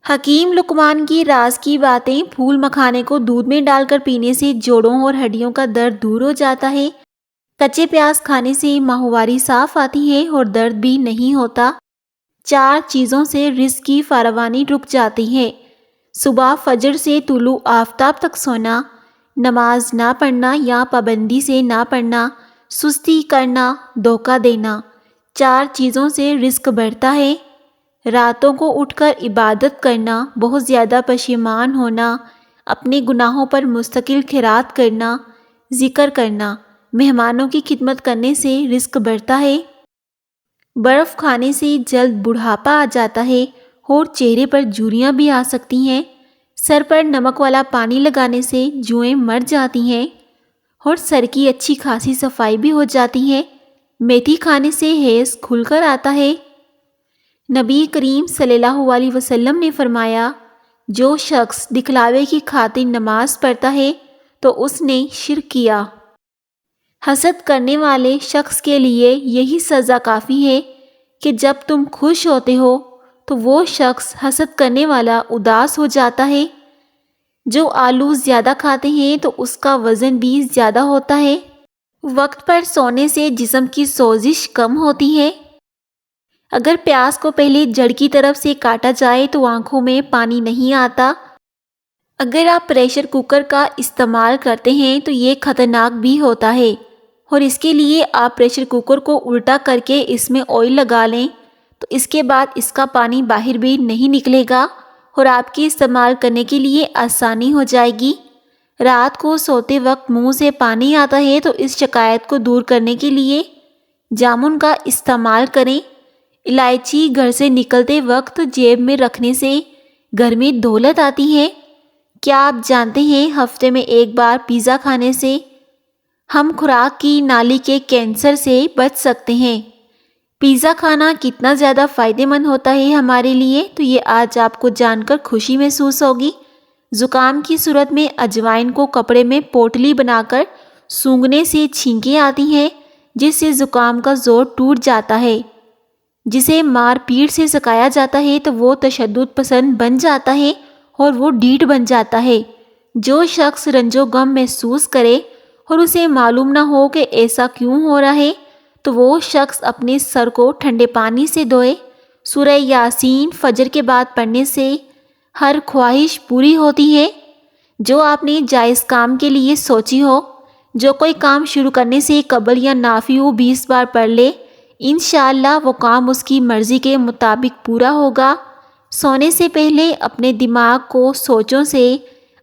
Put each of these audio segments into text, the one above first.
حکیم لقمان کی راز کی باتیں۔ پھول مکھانے کو دودھ میں ڈال کر پینے سے جوڑوں اور ہڈیوں کا درد دور ہو جاتا ہے۔ کچے پیاز کھانے سے ماہواری صاف آتی ہے اور درد بھی نہیں ہوتا۔ 4 چیزوں سے رزق کی فراوانی رک جاتی ہے۔ صبح فجر سے طلوع آفتاب تک سونا، نماز نہ پڑھنا یا پابندی سے نہ پڑھنا، سستی کرنا، دھوکہ دینا۔ 4 چیزوں سے رزق بڑھتا ہے۔ راتوں کو اٹھ کر عبادت کرنا، بہت زیادہ پشیمان ہونا، اپنے گناہوں پر مستقل خیرات کرنا، ذکر کرنا، مہمانوں کی خدمت کرنے سے رزق بڑھتا ہے۔ برف کھانے سے جلد بڑھاپا آ جاتا ہے اور چہرے پر جھریاں بھی آ سکتی ہیں۔ سر پر نمک والا پانی لگانے سے جوئیں مر جاتی ہیں اور سر کی اچھی خاصی صفائی بھی ہو جاتی ہے۔ میتھی کھانے سے حیض کھل کر آتا ہے۔ نبی کریم صلی اللہ علیہ وسلم نے فرمایا، جو شخص دکھلاوے کی خاطر نماز پڑھتا ہے تو اس نے شرک کیا۔ حسد کرنے والے شخص کے لیے یہی سزا کافی ہے کہ جب تم خوش ہوتے ہو تو وہ شخص حسد کرنے والا اداس ہو جاتا ہے۔ جو آلو زیادہ کھاتے ہیں تو اس کا وزن بھی زیادہ ہوتا ہے۔ وقت پر سونے سے جسم کی سوزش کم ہوتی ہے۔ اگر پیاز کو پہلے جڑ کی طرف سے کاٹا جائے تو آنکھوں میں پانی نہیں آتا۔ اگر آپ پریشر کوکر کا استعمال کرتے ہیں تو یہ خطرناک بھی ہوتا ہے، اور اس کے لیے آپ پریشر کوکر کو الٹا کر کے اس میں آئل لگا لیں تو اس کے بعد اس کا پانی باہر بھی نہیں نکلے گا اور آپ کے استعمال کرنے کے لیے آسانی ہو جائے گی۔ رات کو سوتے وقت منہ سے پانی آتا ہے تو اس شکایت کو دور کرنے کے لیے جامن کا استعمال کریں۔ الائچی گھر سے نکلتے وقت جیب میں رکھنے سے گھر میں دولت آتی ہے۔ کیا آپ جانتے ہیں ہفتے میں ایک بار پیزا کھانے سے ہم خوراک کی نالی کے کینسر سے بچ سکتے ہیں؟ پیزا کھانا کتنا زیادہ فائدہ مند ہوتا ہے ہمارے لیے، تو یہ آج آپ کو جان کر خوشی محسوس ہوگی۔ زکام کی صورت میں اجوائن کو کپڑے میں پوٹلی بنا کر سونگھنے سے چھینکیں آتی ہیں، جس سے زکام کا زور ٹوٹ جاتا ہے۔ جسے مار پیٹ سے سکایا جاتا ہے تو وہ تشدد پسند بن جاتا ہے اور وہ ڈھیٹ بن جاتا ہے۔ جو شخص رنج و غم محسوس کرے اور اسے معلوم نہ ہو کہ ایسا کیوں ہو رہا ہے تو وہ شخص اپنے سر کو ٹھنڈے پانی سے دھوئے۔ سورہ یاسین فجر کے بعد پڑھنے سے ہر خواہش پوری ہوتی ہے جو آپ نے جائز کام کے لیے سوچی ہو۔ جو کوئی کام شروع کرنے سے قبل یا نافع 20 بار پڑھ لے، انشاءاللہ وہ کام اس کی مرضی کے مطابق پورا ہوگا۔ سونے سے پہلے اپنے دماغ کو سوچوں سے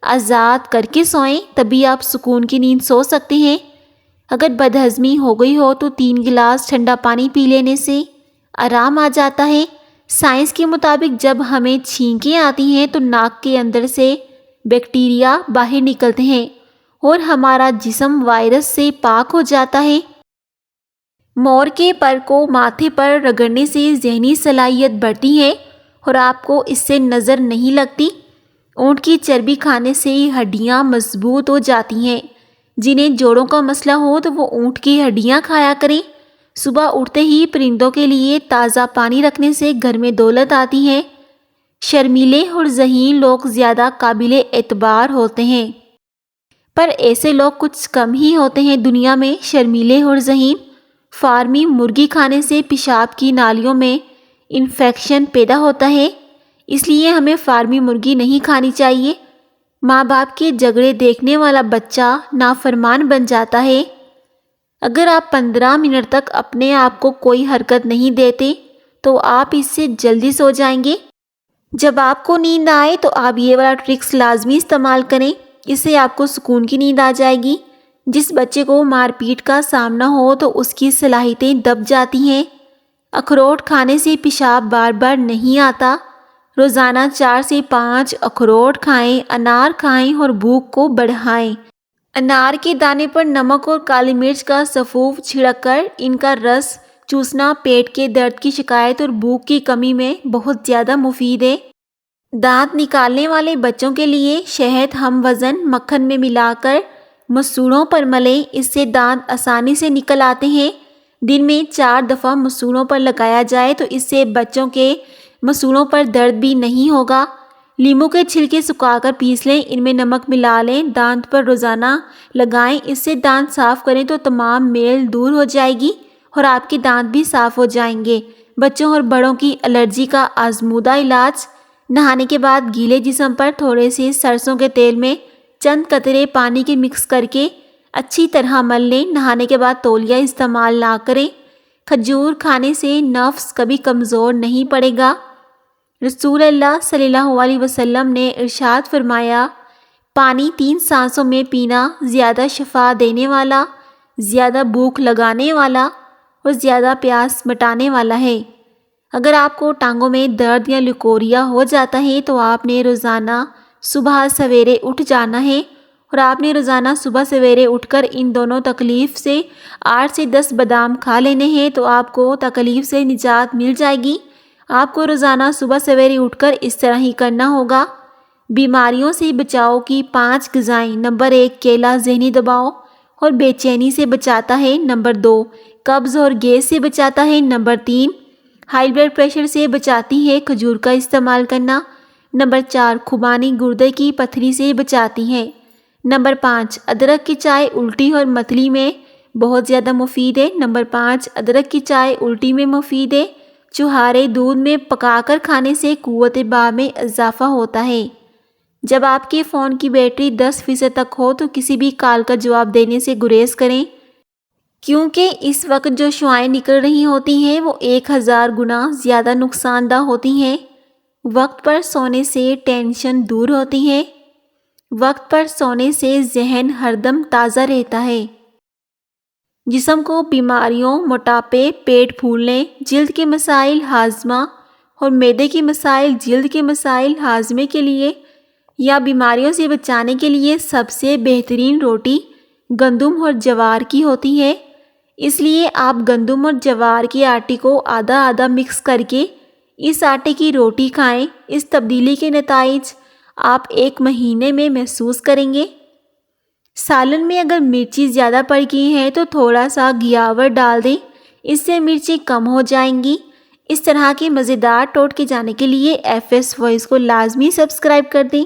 آزاد کر کے سوئیں، تبھی آپ سکون کی نیند سو سکتے ہیں۔ اگر بدہضمی ہو گئی ہو تو 3 گلاس ٹھنڈا پانی پی لینے سے آرام آ جاتا ہے۔ سائنس کے مطابق جب ہمیں چھینکیں آتی ہیں تو ناک کے اندر سے بیکٹیریا باہر نکلتے ہیں اور ہمارا جسم وائرس سے پاک ہو جاتا ہے۔ مور کے پر کو ماتھے پر رگڑنے سے ذہنی صلاحیت بڑھتی ہے اور آپ کو اس سے نظر نہیں لگتی۔ اونٹ کی چربی کھانے سے ہڈیاں مضبوط ہو جاتی ہیں۔ جنہیں جوڑوں کا مسئلہ ہو تو وہ اونٹ کی ہڈیاں کھایا کریں۔ صبح اٹھتے ہی پرندوں کے لیے تازہ پانی رکھنے سے گھر میں دولت آتی ہے۔ شرمیلے اور ذہین لوگ زیادہ قابل اعتبار ہوتے ہیں، پر ایسے لوگ کچھ کم ہی ہوتے ہیں دنیا میں، شرمیلے اور ذہین۔ فارمی مرغی کھانے سے پیشاب کی نالیوں میں انفیکشن پیدا ہوتا ہے، اس لیے ہمیں فارمی مرغی نہیں کھانی چاہیے۔ ماں باپ کے جھگڑے دیکھنے والا بچہ نافرمان بن جاتا ہے۔ اگر آپ 15 منٹ تک اپنے آپ کو کوئی حرکت نہیں دیتے تو آپ اس سے جلدی سو جائیں گے۔ جب آپ کو نیند آئے تو آپ یہ والا ٹرکس لازمی استعمال کریں، اس سے آپ کو سکون کی نیند آ جائے گی۔ جس بچے کو مار پیٹ کا سامنا ہو تو اس کی صلاحیتیں دب جاتی ہیں۔ اخروٹ کھانے سے پیشاب بار بار نہیں آتا۔ روزانہ 4 سے 5 اخروٹ کھائیں، انار کھائیں اور بھوک کو بڑھائیں۔ انار کے دانے پر نمک اور کالی مرچ کا سفوف چھڑک کر ان کا رس چوسنا پیٹ کے درد کی شکایت اور بھوک کی کمی میں بہت زیادہ مفید ہے۔ دانت نکالنے والے بچوں کے لیے شہد ہم وزن مکھن میں ملا کر مسوڑوں پر ملیں، اس سے دانت آسانی سے نکل آتے ہیں۔ دن میں 4 دفعہ مسوڑوں پر لگایا جائے تو اس سے بچوں کے مسوڑوں پر درد بھی نہیں ہوگا۔ لیموں کے چھلکے سکھا کر پیس لیں، ان میں نمک ملا لیں، دانت پر روزانہ لگائیں، اس سے دانت صاف کریں تو تمام میل دور ہو جائے گی اور آپ کے دانت بھی صاف ہو جائیں گے۔ بچوں اور بڑوں کی الرجی کا آزمودہ علاج، نہانے کے بعد گیلے جسم پر تھوڑے سے سرسوں کے تیل میں چند قطرے پانی کے مکس کر کے اچھی طرح مل لیں۔ نہانے کے بعد تولیہ استعمال نہ کریں۔ کھجور کھانے سے نفس کبھی کمزور نہیں پڑے گا۔ رسول اللہ صلی اللہ علیہ وسلم نے ارشاد فرمایا، پانی 3 سانسوں میں پینا زیادہ شفا دینے والا، زیادہ بھوک لگانے والا اور زیادہ پیاس مٹانے والا ہے۔ اگر آپ کو ٹانگوں میں درد یا لکوریا ہو جاتا ہے تو آپ نے روزانہ صبح سویرے اٹھ جانا ہے، اور آپ نے روزانہ صبح سویرے اٹھ کر ان دونوں تکلیف سے 8 سے 10 بادام کھا لینے ہیں تو آپ کو تکلیف سے نجات مل جائے گی۔ آپ کو روزانہ صبح سویرے اٹھ کر اس طرح ہی کرنا ہوگا۔ بیماریوں سے بچاؤ کی 5 غذائیں۔ نمبر 1، کیلا ذہنی دباؤ اور بے چینی سے بچاتا ہے۔ نمبر 2، قبض اور گیس سے بچاتا ہے۔ نمبر 3، ہائی بلڈ پریشر سے بچاتی ہے کھجور کا استعمال کرنا۔ نمبر 4، خوبانی گردے کی پتھری سے بچاتی ہے۔ نمبر 5، ادرک کی چائے الٹی اور متلی میں بہت زیادہ مفید ہے۔ نمبر 5، ادرک کی چائے الٹی میں مفید ہے۔ چوہارے دودھ میں پکا کر کھانے سے قوت باہ میں اضافہ ہوتا ہے۔ جب آپ کے فون کی بیٹری 10% تک ہو تو کسی بھی کال کا جواب دینے سے گریز کریں، کیونکہ اس وقت جو شعاعیں نکل رہی ہوتی ہیں وہ 1000 گنا زیادہ نقصان دہ ہوتی ہیں۔ وقت پر سونے سے ٹینشن دور ہوتی ہے۔ وقت پر سونے سے ذہن ہردم تازہ رہتا ہے۔ جسم کو بیماریوں، موٹاپے، پیٹ پھولنے، جلد کے مسائل، ہاضمہ اور معدے کے مسائل، جلد کے مسائل، ہاضمے کے لیے یا بیماریوں سے بچانے کے لیے سب سے بہترین روٹی گندم اور جوار کی ہوتی ہے۔ اس لیے آپ گندم اور جوار کے آٹے کو آدھا آدھا مکس کر کے اس آٹے کی روٹی کھائیں۔ اس تبدیلی کے نتائج آپ 1 مہینے میں محسوس کریں گے۔ سالن میں اگر مرچی زیادہ پڑ گئی ہے تو تھوڑا سا گیاور ڈال دیں، اس سے مرچی کم ہو جائیں گی۔ اس طرح کے مزیدار ٹوٹکے جاننے کے لیے FS وائس کو لازمی سبسکرائب کر دیں۔